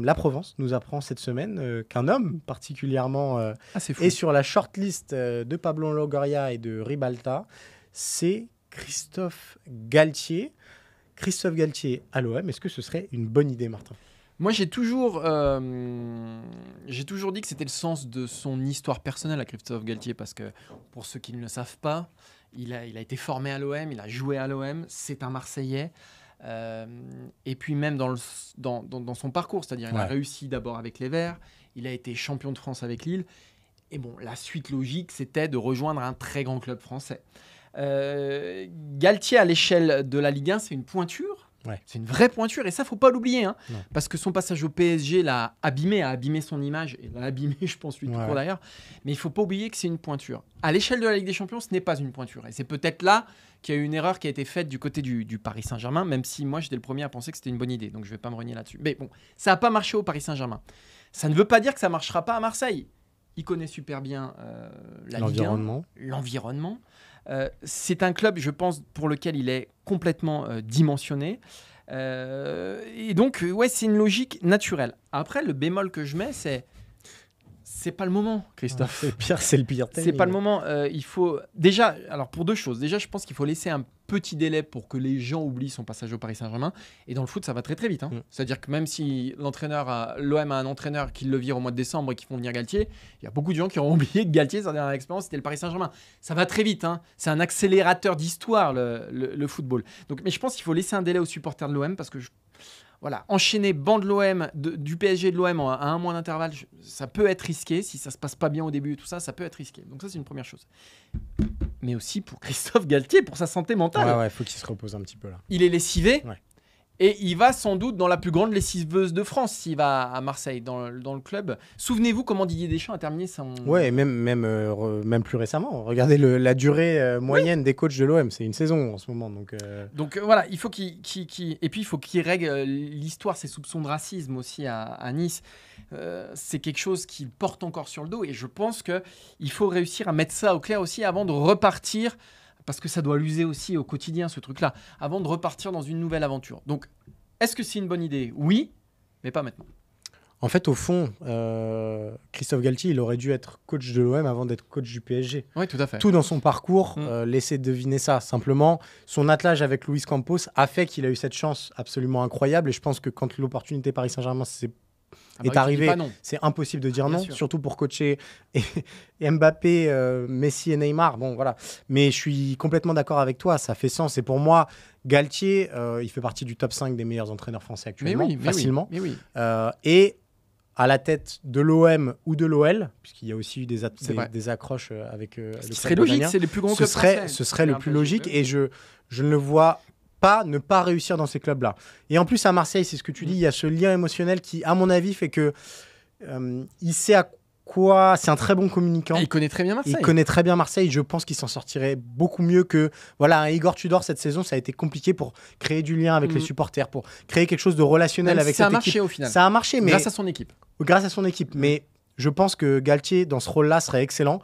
La Provence nous apprend cette semaine qu'un homme particulièrement c'est fou. est sur la shortlist de Pablo Longoria et de Ribalta. C'est Christophe Galtier. Christophe Galtier à l'OM, est-ce que ce serait une bonne idée, Martin ? Moi, j'ai toujours dit que c'était le sens de son histoire personnelle à Christophe Galtier, parce que pour ceux qui ne le savent pas, il a été formé à l'OM, il a joué à l'OM, c'est un Marseillais. Et puis même dans son parcours, c'est-à-dire il a réussi d'abord avec les Verts, il a été champion de France avec Lille, et bon, la suite logique, c'était de rejoindre un très grand club français. Galtier, à l'échelle de la Ligue 1, c'est une pointure. Ouais. C'est une vraie pointure, et ça, faut pas l'oublier, hein, parce que son passage au PSG l'a abîmé, a abîmé son image, et l'a abîmé, je pense, lui tout court d'ailleurs. Mais il faut pas oublier que c'est une pointure. À l'échelle de la Ligue des Champions, ce n'est pas une pointure, et c'est peut-être là qu'il y a eu une erreur qui a été faite du côté du Paris Saint-Germain, même si moi, j'étais le premier à penser que c'était une bonne idée, donc je vais pas me renier là-dessus. Mais bon, ça n'a pas marché au Paris Saint-Germain. Ça ne veut pas dire que ça marchera pas à Marseille. Il connaît super bien l'environnement. C'est un club, je pense, pour lequel il est complètement dimensionné. Et donc, c'est une logique naturelle. Après, le bémol que je mets, c'est pas le moment, Christophe. C'est le pire. C'est pas le moment. Il faut déjà, alors pour deux choses. Déjà, je pense qu'il faut laisser un petit délai pour que les gens oublient son passage au Paris Saint-Germain. Et dans le foot, ça va très très vite. Hein. C'est-à-dire que même si l'OM a un entraîneur qui le vire au mois de décembre et qui font venir Galtier, il y a beaucoup de gens qui auront oublié que Galtier, sa dernière expérience, c'était le Paris Saint-Germain. Ça va très vite. Hein. C'est un accélérateur d'histoire, le football. Donc, mais je pense qu'il faut laisser un délai aux supporters de l'OM, parce que enchaîner banc de l'OM, du PSG de l'OM à un mois d'intervalle, ça peut être risqué. Si ça se passe pas bien au début, tout ça, ça peut être risqué. Donc ça, c'est une première chose. Mais aussi pour Christophe Galtier, pour sa santé mentale. Ouais, faut qu'il se repose un petit peu là. Il est lessivé. Ouais. Et il va sans doute dans la plus grande lessiveuse de France s'il va à Marseille, dans le club. Souvenez-vous comment Didier Deschamps a terminé son... Ouais, même plus récemment. Regardez la durée moyenne des coachs de l'OM. C'est une saison en ce moment. Donc voilà, il faut et puis il faut qu'il règle l'histoire, ses soupçons de racisme aussi à Nice. C'est quelque chose qu'il porte encore sur le dos. Et je pense qu'il faut réussir à mettre ça au clair aussi avant de repartir... Parce que ça doit l'user aussi au quotidien, ce truc-là, avant de repartir dans une nouvelle aventure. Donc, est-ce que c'est une bonne idée ? Oui, mais pas maintenant. En fait, au fond, Christophe Galtier, il aurait dû être coach de l'OM avant d'être coach du PSG. Oui, tout à fait. Tout dans son parcours laissait deviner ça. Simplement, son attelage avec Luis Campos a fait qu'il a eu cette chance absolument incroyable. Et je pense que quand l'opportunité Paris Saint-Germain est arrivé, c'est impossible de dire non, surtout pour coacher et Mbappé, Messi et Neymar. Bon, voilà. Mais je suis complètement d'accord avec toi, ça fait sens. Et pour moi, Galtier, il fait partie du top 5 des meilleurs entraîneurs français actuellement, facilement. Et à la tête de l'OM ou de l'OL, puisqu'il y a aussi eu des accroches avec le Ce serait logique, c'est les plus grands clubs français. Ce serait le plus logique, et je ne le vois ne pas réussir dans ces clubs-là. Et en plus, à Marseille, c'est ce que tu dis, il y a ce lien émotionnel qui, à mon avis, fait que il sait à quoi... C'est un très bon communicant. Et il connaît très bien Marseille. Il connaît très bien Marseille. Je pense qu'il s'en sortirait beaucoup mieux que... Voilà, Igor Tudor, cette saison, ça a été compliqué pour créer du lien avec les supporters, pour créer quelque chose de relationnel avec cette équipe. Ça a marché au final. Ça a marché, mais... Grâce à son équipe. Mais... Je pense que Galtier, dans ce rôle-là, serait excellent.